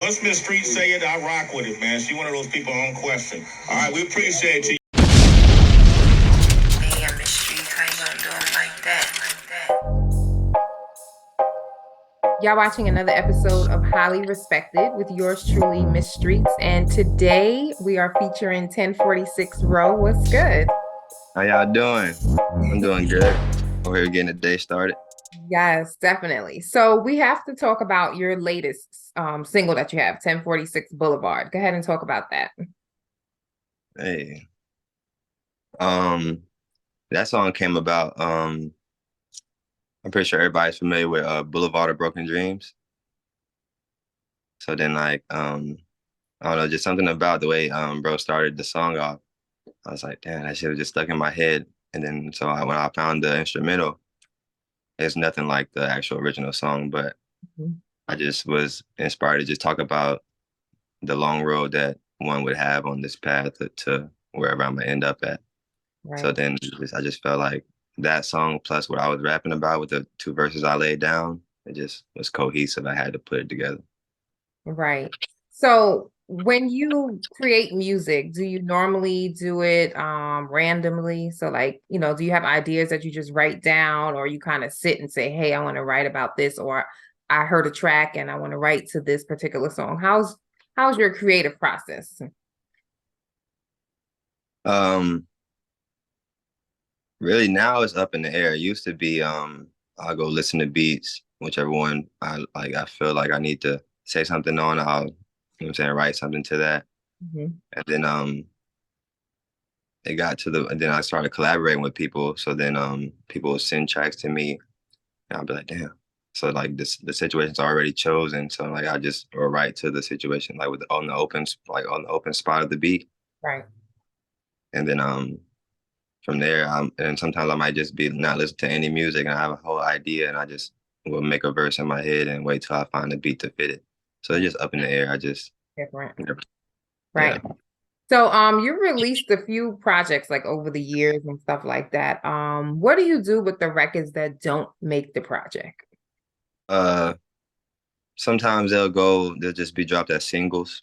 Once Miss Streetz say it, I rock with it, man. She one of those people on question. All right, we appreciate you. Me and Miss Streetz, how you gonna do 'em like that? Y'all watching another episode of Highly Respected with yours truly, Miss Streetz. And today we are featuring 1046 Row. What's good? How y'all doing? I'm doing good. Over here getting the day started. Yes, definitely. So we have to talk about your latest single that you have, 1046 Boulevard. Go ahead and talk about that. Hey. That song came about, I'm pretty sure everybody's familiar with Boulevard of Broken Dreams. So then I don't know, just something about the way bro started the song off. I was like, damn, that shit was just stuck in my head. And then when I found the instrumental, it's nothing like the actual original song, but I just was inspired to just talk about the long road that one would have on this path to wherever I'm gonna end up at. Right. So then I just felt like that song plus what I was rapping about with the two verses I laid down, it just was cohesive. I had to put it together. Right. So when you create music, do you normally do it randomly? So like, do you have ideas that you just write down, or you kind of sit and say, hey, I want to write about this, or I heard a track and I want to write to this particular song? How's your creative process? Really now it's up in the air. It used to be I'll go listen to beats, whichever one I like. I feel like I need to say something on. I'll, you know what I'm saying, write something to that. And then it got to and then I started collaborating with people. So then people would send tracks to me, and I'll be like, damn. So like the situation's already chosen. So like I just go right to the situation, like on the open spot of the beat. Right. And then from there, and sometimes I might just be not listen to any music, and I have a whole idea, and I just will make a verse in my head and wait till I find a beat to fit it. So it's just up in the air. I just different. Yeah. Right. So you released a few projects like over the years and stuff like that. What do you do with the records that don't make the project? Sometimes they'll just be dropped as singles,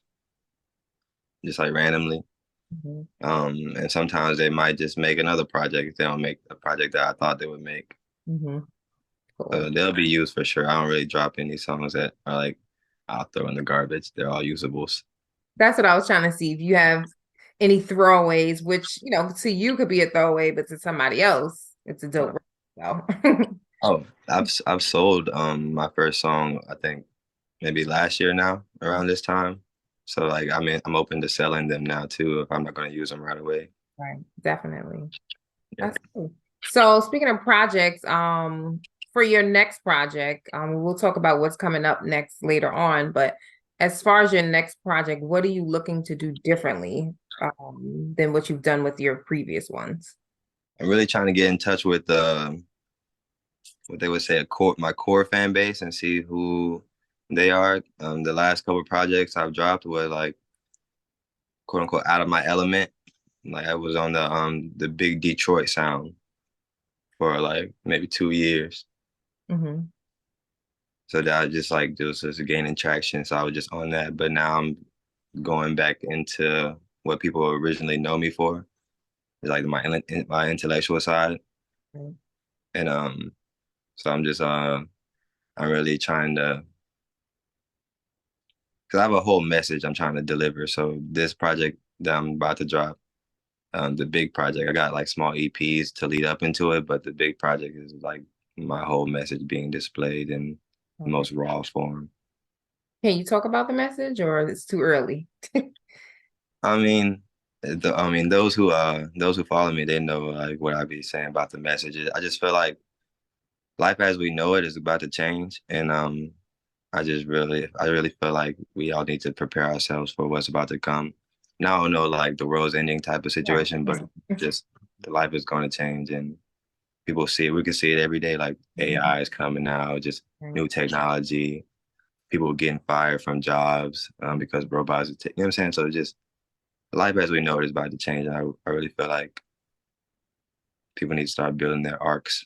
just like randomly. And sometimes they might just make another project if they don't make a project that I thought they would make. Cool. So they'll be used for sure. I don't really drop any songs that are like I'll throw in the garbage. They're all usables. That's what I was trying to see. If you have any throwaways, which, to you could be a throwaway, but to somebody else, it's a dope record. Oh, I've sold my first song, I think maybe last year now around this time. So like I'm open to selling them now too if I'm not going to use them right away. Right, definitely. Yeah. That's cool. So speaking of projects, for your next project, we'll talk about what's coming up next later on, but as far as your next project, what are you looking to do differently than what you've done with your previous ones? I'm really trying to get in touch with what they would say my core fan base and see who they are. The last couple of projects I've dropped were like quote unquote out of my element. Like I was on the big Detroit sound for like maybe 2 years. So that I just like just gaining traction. So I was just on that. But now I'm going back into what people originally know me for, like my intellectual side. And so I'm really trying to, because I have a whole message I'm trying to deliver. So this project that I'm about to drop, the big project, I got like small EPs to lead up into it, but the big project is like my whole message being displayed in the most raw form. Can you talk about the message, or it's too early? I mean, those who follow me, they know like what I be saying about the message. I just feel like life as we know it is about to change, and I really feel like we all need to prepare ourselves for what's about to come. Now I don't know like the world's ending type of situation, but just the life is going to change, and people see it. We can see it every day. Like AI is coming out, just new technology. People getting fired from jobs because robots. You know what I'm saying? So just life as we know it is about to change, and I really feel like people need to start building their arcs.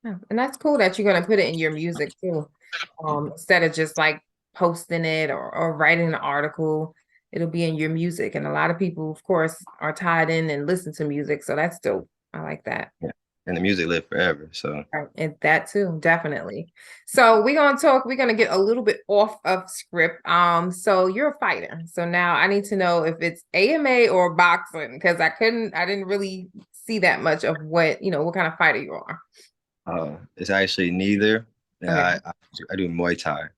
And that's cool that you're gonna put it in your music too, instead of just like posting it or writing an article, it'll be in your music. And a lot of people, of course, are tied in and listen to music. So that's dope. I like that. Yeah. And the music lived forever. So Right. And that too, definitely. So we're gonna get a little bit off of script. So you're a fighter. So now I need to know if it's AMA or boxing, because I didn't really see that much of what kind of fighter you are. it's actually neither. Okay. I do Muay Thai.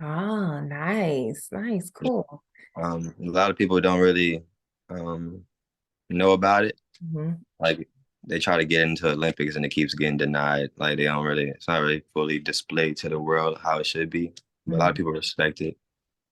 Oh, nice. Nice. Cool. A lot of people don't really know about it. Mhm. Like they try to get into Olympics and it keeps getting denied. Like it's not really fully displayed to the world how it should be. But a lot of people respect it.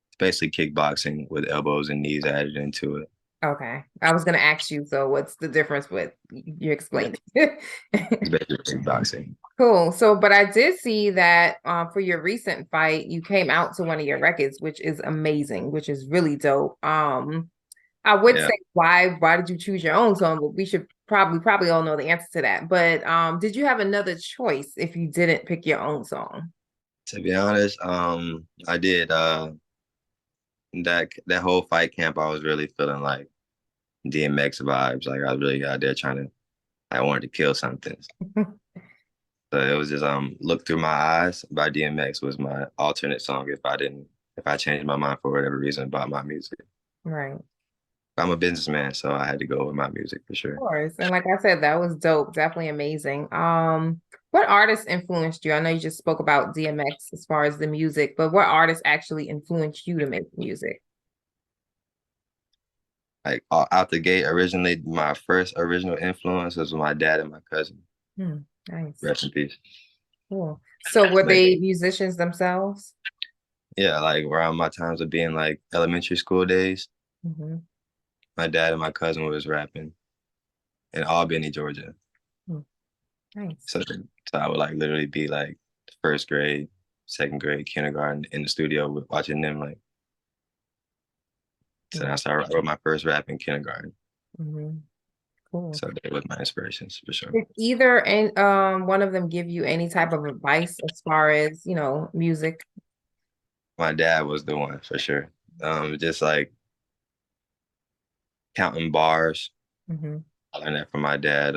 It's basically kickboxing with elbows and knees added into it. Okay. I was gonna ask you, so what's the difference with you explained It's it? basically kickboxing. Cool. So, but I did see that for your recent fight, you came out to one of your records, which is amazing, which is really dope. I would Yeah. say why did you choose your own song? But we should probably all know the answer to that. But did you have another choice if you didn't pick your own song? To be honest, I did that whole fight camp. I was really feeling like DMX vibes. Like I was really out there I wanted to kill something. So it was just "Look Through My Eyes" by DMX was my alternate song if I changed my mind for whatever reason about my music. Right. I'm a businessman, so I had to go with my music for sure. Of course. And like I said, that was dope. Definitely amazing. What artists influenced you? I know you just spoke about DMX as far as the music, but what artists actually influenced you to make music? Like out the gate, originally my first original influence was my dad and my cousin. Nice. Rest in peace. Cool. So were Like, they musicians themselves? yeah, like around my times of being like elementary school days, Mm-hmm. my dad and my cousin was rapping in Albany, Georgia. Nice. So I would like literally be like first grade, second grade, kindergarten in the studio watching them like. So I wrote my first rap in kindergarten. Mm-hmm. Cool. So that was my inspirations for sure. Did either and one of them give you any type of advice as far as, music? My dad was the one for sure. Just like counting bars. Mm-hmm. I learned that from my dad.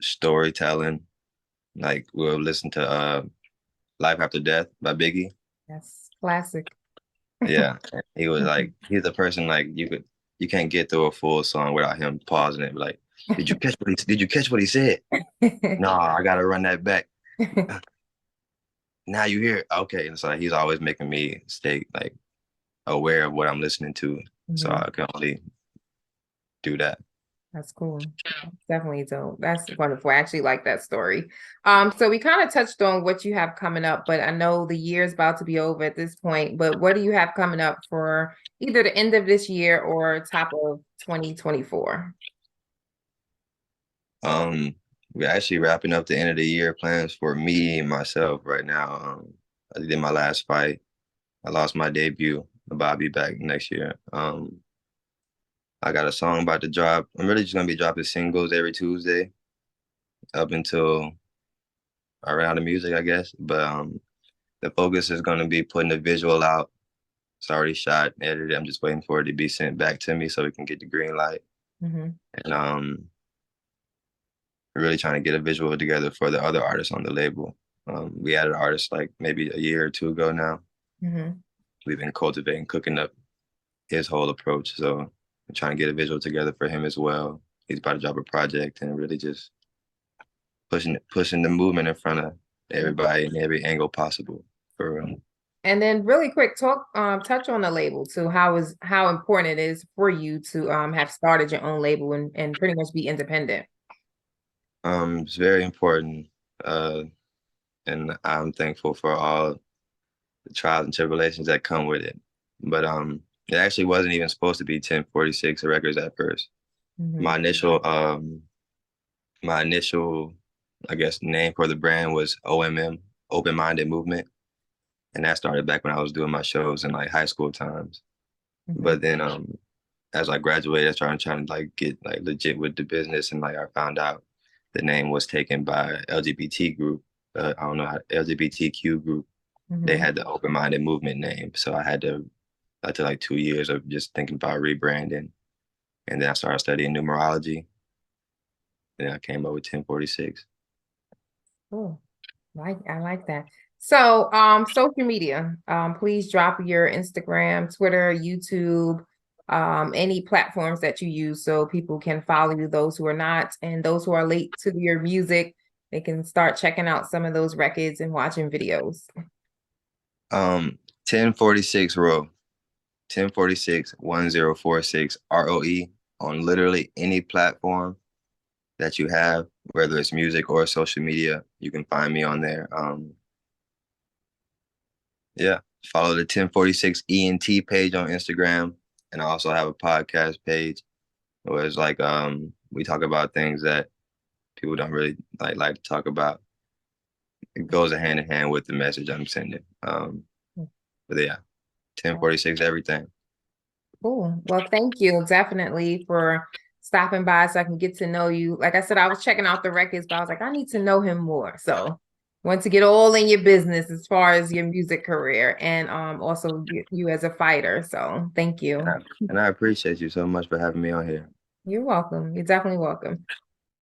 Storytelling. Like we'll listen to Life After Death by Biggie. That's classic. Yeah. He was like he's the person like you can't get through a full song without him pausing it. Like, did you catch what he said? No, I gotta run that back. Now you hear it. Okay. And so he's always making me stay like aware of what I'm listening to. So Mhm. I can only do that. That's cool. Definitely dope. That's wonderful. I actually like that story. So we kind of touched on what you have coming up, but I know the year is about to be over at this point. But what do you have coming up for either the end of this year or top of 2024? We're actually wrapping up the end of the year plans for me and myself right now. I did my last fight. I lost my debut, but I'll be back next year. I got a song about to drop. I'm really just gonna be dropping singles every Tuesday up until around the music, I guess. But the focus is gonna be putting the visual out. It's already shot, edited. I'm just waiting for it to be sent back to me so we can get the green light. Mm-hmm. And we're really trying to get a visual together for the other artists on the label. We added artists like maybe a year or two ago now. Mm-hmm. We've been cultivating, cooking up his whole approach. So I'm trying to get a visual together for him as well. He's about to drop a project and really just pushing the movement in front of everybody in every angle possible for real. And then really quick, touch on the label too. How important it is for you to have started your own label and pretty much be independent. It's very important. And I'm thankful for all the trials and tribulations that come with it. But it actually wasn't even supposed to be 1046 Records at first. Mm-hmm. My initial, I guess, name for the brand was OMM, Open Minded Movement. And that started back when I was doing my shows in like high school times. Mm-hmm. But then as I graduated, I started trying to like get like legit with the business, and like I found out the name was taken by LGBT group I don't know, LGBTQ group. They Mhm. had the Open Minded Movement name, so I had to after like 2 years of just thinking about rebranding, and then I started studying numerology. And I came up with 1046. Cool. I like that. So, social media, please drop your Instagram, Twitter, YouTube, any platforms that you use so people can follow you, those who are not, and those who are late to your music, they can start checking out some of those records and watching videos. 1046 row, 1046 1046 ROE on literally any platform that you have, whether it's music or social media. You can find me on there. Yeah, follow the 1046 ENT page on Instagram, and I also have a podcast page where it's like we talk about things that people don't really like to talk about. It goes hand in hand with the message I'm sending. But yeah, 1046 everything. Cool. Well, thank you definitely for stopping by so I can get to know you. Like I said, I was checking out the records, but I was like, I need to know him more. So want to get all in your business as far as your music career and also you as a fighter. So thank you. And I appreciate you so much for having me on here. You're welcome. You're definitely welcome.